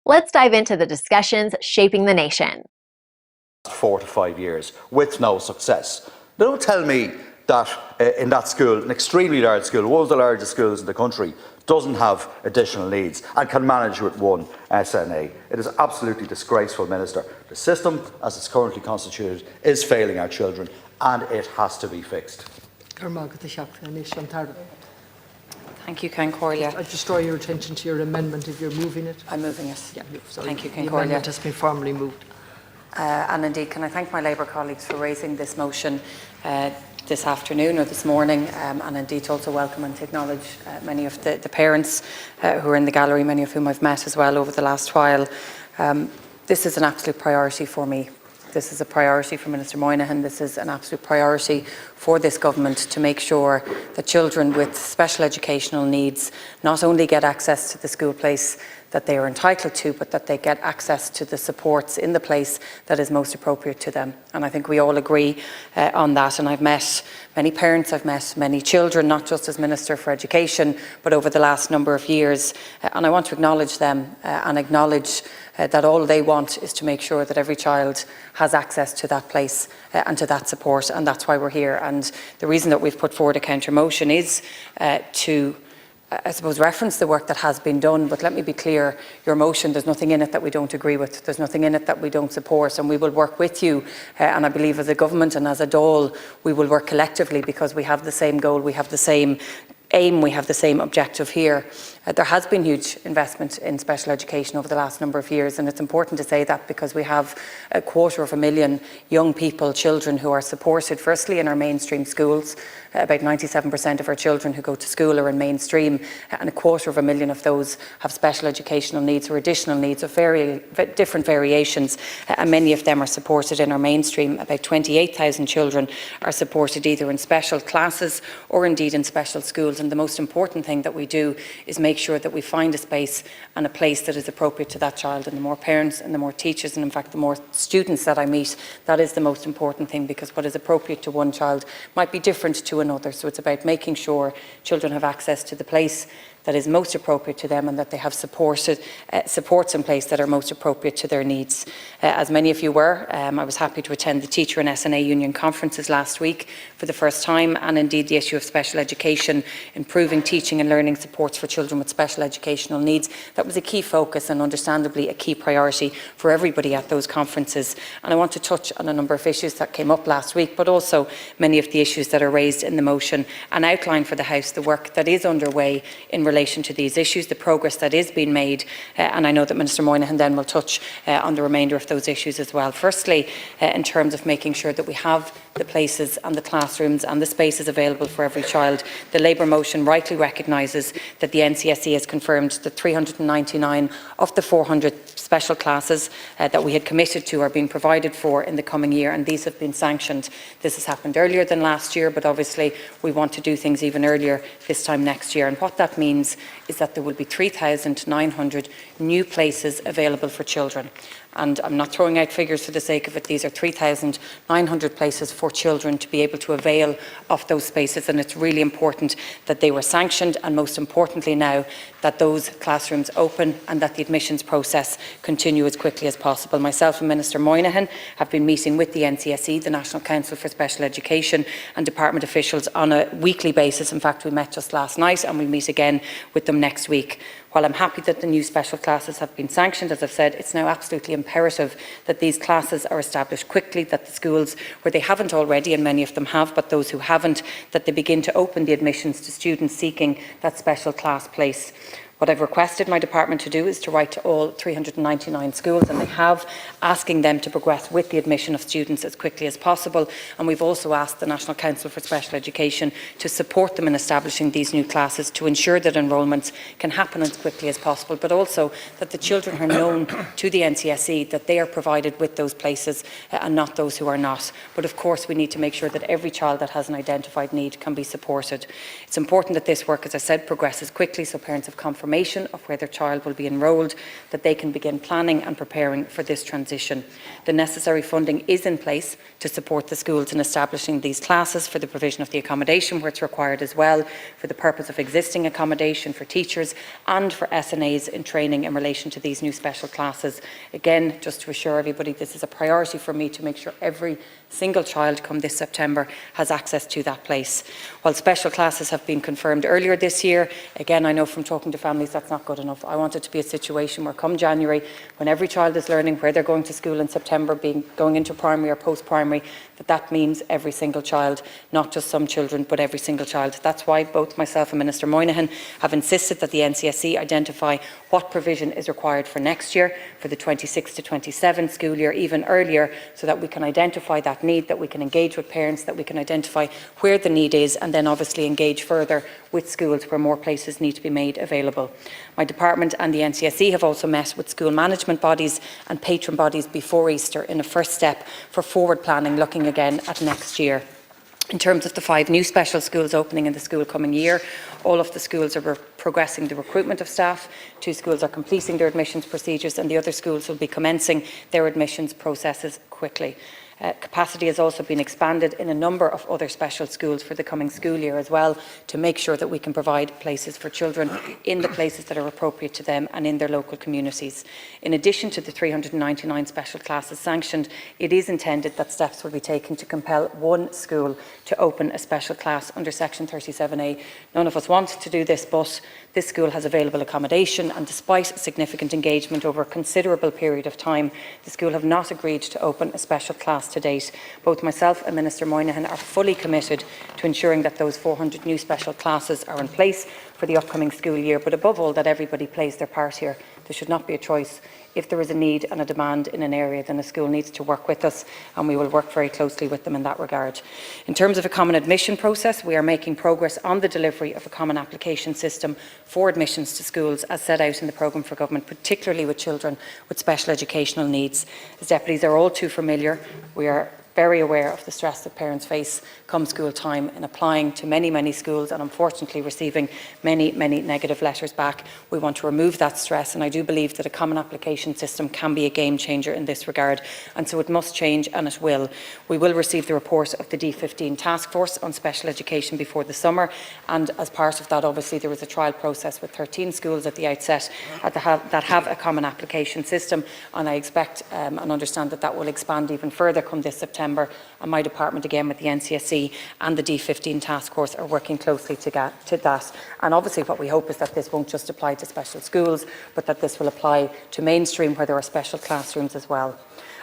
Let's dive into the discussions shaping the nation. 4 to 5 years with no success. Now, don't tell me that in that school, an extremely large school, one of the largest schools in the country, doesn't have additional needs and can manage with one SNA. It is absolutely disgraceful, Minister. The system, as it's currently constituted, is failing our children and it has to be fixed. Thank you, Cain Corlea. I just draw your attention to your amendment if you're moving it. I'm moving it. Yeah, Thank you, Cain The Corlea. amendment has been formally moved. And indeed, can I thank my Labour colleagues for raising this motion this afternoon or this morning, and indeed also welcome and to acknowledge many of the parents who are in the gallery, many of whom I've met as well over the last while. This is an absolute priority for me. This is a priority for Minister Moynihan. This is an absolute priority for this government to make sure that children with special educational needs not only get access to the school place that they are entitled to, but that they get access to the supports in the place that is most appropriate to them. And I think we all agree on that. And I've met many parents, I've met many children, not just as Minister for Education, but over the last number of years. And I want to acknowledge them and acknowledge that all they want is to make sure that every child has access to that place and to that support. And that's why we're here. And the reason that we've put forward a counter motion is to I suppose, reference the work that has been done, but let me be clear, your motion, there's nothing in it that we don't agree with, there's nothing in it that we don't support, and we will work with you, and I believe as a government and as a Dáil, we will work collectively because we have the same goal, we have the same aim, we have the same objective here. There has been huge investment in special education over the last number of years, and it's important to say that because we have 250,000 young people, children who are supported firstly in our mainstream schools. About 97% of our children who go to school are in mainstream, and 250,000 of those have special educational needs or additional needs of different variations, and many of them are supported in our mainstream. About 28,000 children are supported either in special classes or indeed in special schools, and the most important thing that we do is make sure that we find a space and a place that is appropriate to that child. And the more parents and the more teachers and in fact the more students that I meet, that is the most important thing, because what is appropriate to one child might be different to another. So it's about making sure children have access to the place that is most appropriate to them and that they have supports in place that are most appropriate to their needs. As many of you were, I was happy to attend the Teacher and SNA Union conferences last week for the first time, and indeed the issue of special education, improving teaching and learning supports for children with special educational needs, that was a key focus and understandably a key priority for everybody at those conferences. And I want to touch on a number of issues that came up last week, but also many of the issues that are raised in the motion, and outline for the House the work that is underway in relation to these issues, the progress that is being made, and I know that Minister Moynihan then will touch on the remainder of those issues as well. Firstly, in terms of making sure that we have the places and the classrooms and the spaces available for every child, the Labour motion rightly recognises that the NCSE has confirmed that 399 of the 400 special classes that we had committed to are being provided for in the coming year, and these have been sanctioned. This has happened earlier than last year, but obviously we want to do things even earlier this time next year, and what that means is that there will be 3,900 new places available for children. And I'm not throwing out figures for the sake of it. These are 3,900 places for children to be able to avail of those spaces, and it's really important that they were sanctioned, and most importantly now that those classrooms open and that the admissions process continue as quickly as possible. Myself and Minister Moynihan have been meeting with the NCSE, the National Council for Special Education, and department officials on a weekly basis. In fact, we met just last night and we'll meet again with them next week. While I'm happy that the new special classes have been sanctioned, as I've said, it's now absolutely imperative that these classes are established quickly, that the schools where they haven't already, and many of them have, but those who haven't, that they begin to open the admissions to students seeking that special class place. What I've requested my department to do is to write to all 399 schools, and they have, asking them to progress with the admission of students as quickly as possible. And we've also asked the National Council for Special Education to support them in establishing these new classes to ensure that enrolments can happen as quickly as possible, but also that the children are known to the NCSE, that they are provided with those places and not those who are not. But of course we need to make sure that every child that has an identified need can be supported. It's important that this work, as I said, progresses quickly, so parents have confirmation confirmation of where their child will be enrolled, that they can begin planning and preparing for this transition. The necessary funding is in place to support the schools in establishing these classes, for the provision of the accommodation where it's required as well, for the purpose of existing accommodation for teachers and for SNAs in training in relation to these new special classes. Again, just to assure everybody, this is a priority for me to make sure every single child come this September has access to that place. While special classes have been confirmed earlier this year, again, I know from talking to families that's not good enough. I want it to be a situation where come January, when every child is learning where they're going to school in September, going into primary or post-primary, that means every single child, not just some children, but every single child. That's why both myself and Minister Moynihan have insisted that the NCSE identify what provision is required for next year, for the 26 to 27 school year, even earlier, so that we can identify that need, that we can engage with parents, that we can identify where the need is, and then obviously engage further with schools where more places need to be made available. My department and the NCSE have also met with school management bodies and patron bodies before Easter in a first step for forward planning, looking again at next year. In terms of the 5 new special schools opening in the school coming year, all of the schools are progressing the recruitment of staff. 2 schools are completing their admissions procedures, and the other schools will be commencing their admissions processes quickly. Capacity has also been expanded in a number of other special schools for the coming school year as well, to make sure that we can provide places for children in the places that are appropriate to them and in their local communities. In addition to the 399 special classes sanctioned, it is intended that steps will be taken to compel 1 school to open a special class under Section 37A. None of us want to do this, but this school has available accommodation, and despite significant engagement over a considerable period of time, the school have not agreed to open a special class to date. Both myself and Minister Moynihan are fully committed to ensuring that those 400 new special classes are in place for the upcoming school year, but above all that everybody plays their part here. There should not be a choice. If there is a need and a demand in an area, then the school needs to work with us, and we will work very closely with them in that regard. In terms of a common admission process, we are making progress on the delivery of a common application system for admissions to schools as set out in the programme for government, particularly with children with special educational needs. As deputies are all too familiar, we are very aware of the stress that parents face come school time in applying to many schools and unfortunately receiving many negative letters back. We want to remove that stress, and I do believe that a common application system can be a game changer in this regard, and so it must change, and it will. We will receive the report of the D15 task force on special education before the summer, and as part of that obviously there was a trial process with 13 schools at the outset that have a common application system, and I expect and understand that will expand even further come this September. And my department, again with the NCSE and the D15 task force, are working closely to that. And obviously what we hope is that this won't just apply to special schools, but that this will apply to mainstream where there are special classrooms as well.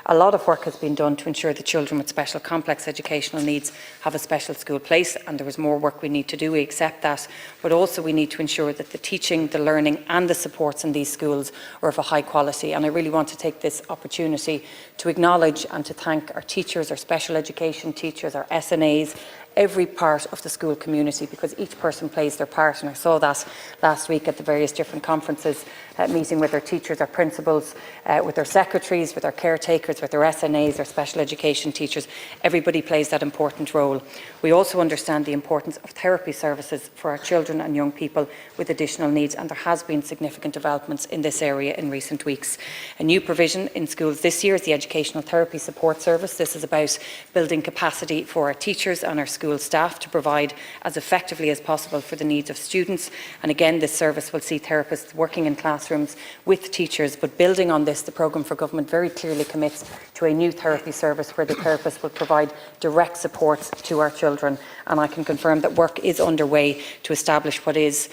A lot of work has been done to ensure that children with special complex educational needs have a special school place, and there is more work we need to do, we accept that, but also we need to ensure that the teaching, the learning and the supports in these schools are of a high quality. And I really want to take this opportunity to acknowledge and to thank our teachers, our special education teachers, our SNAs, every part of the school community, because each person plays their part, and I saw that last week at the various different conferences, meeting with our teachers, our principals, with their secretaries, with our caretakers, with their SNAs, our special education teachers. Everybody plays that important role. We also understand the importance of therapy services for our children and young people with additional needs, and there has been significant developments in this area in recent weeks. A new provision in schools this year is the Educational Therapy Support Service. This is about building capacity for our teachers and our school staff to provide as effectively as possible for the needs of students. And again, this service will see therapists working in classrooms with teachers, but building on this, the programme for government very clearly commits to a new therapy service where the therapist will provide direct support to our children. And I can confirm that work is underway to establish what is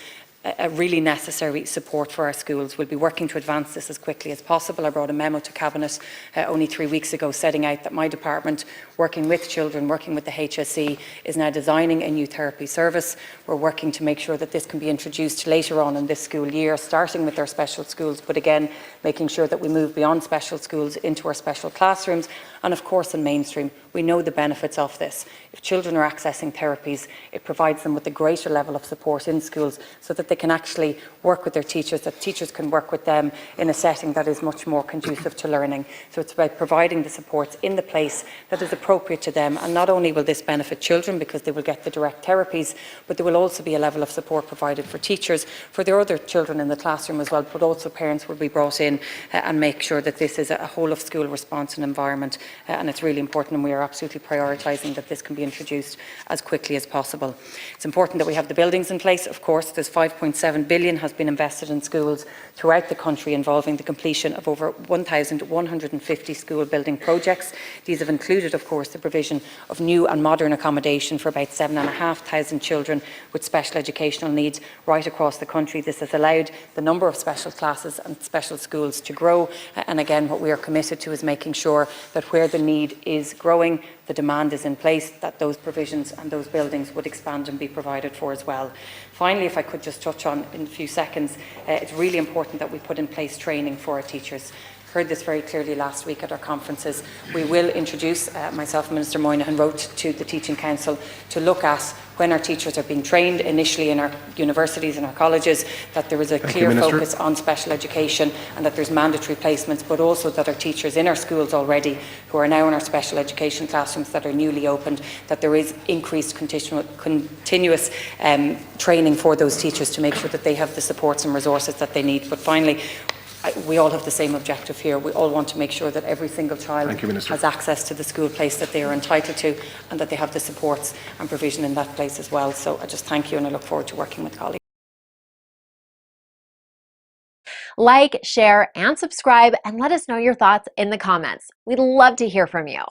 a really necessary support for our schools. We'll be working to advance this as quickly as possible. I brought a memo to Cabinet only 3 weeks ago setting out that my department, working with children, working with the HSE, is now designing a new therapy service. We're working to make sure that this can be introduced later on in this school year, starting with our special schools, but again making sure that we move beyond special schools into our special classrooms, and of course in mainstream. We know the benefits of this. If children are accessing therapies, it provides them with a greater level of support in schools so that they can actually work with their teachers, that teachers can work with them in a setting that is much more conducive to learning. So it's about providing the supports in the place that is appropriate to them. And not only will this benefit children because they will get the direct therapies, but there will also be a level of support provided for teachers, for their other children in the classroom as well, but also parents will be brought in and make sure that this is a whole of school response and environment. And it's really important, and we are absolutely prioritising that this can be introduced as quickly as possible. It's important that we have the buildings in place. Of course, there's 5.7 billion has been invested in schools throughout the country, involving the completion of over 1,150 school building projects. These have included, of course, the provision of new and modern accommodation for about 7,500 children with special educational needs right across the country. This has allowed the number of special classes and special schools to grow. And again, what we are committed to is making sure that where the need is growing, the demand is in place, that those provisions and those buildings would expand and be provided for as well. Finally, if I could just touch on in a few seconds, it's really important that we put in place training for our teachers. Heard this very clearly last week at our conferences. We will introduce, myself and Minister Moynihan wrote to the Teaching Council to look at when our teachers are being trained initially in our universities and our colleges, that there is a clear focus on special education and that there's mandatory placements, but also that our teachers in our schools already, who are now in our special education classrooms that are newly opened, that there is increased continuous training for those teachers to make sure that they have the supports and resources that they need. But finally, we all have the same objective here. We all want to make sure that every single child has access to the school place that they are entitled to, and that they have the supports and provision in that place as well. So I just thank you, and I look forward to working with colleagues. Like, share, and subscribe, and let us know your thoughts in the comments. We'd love to hear from you.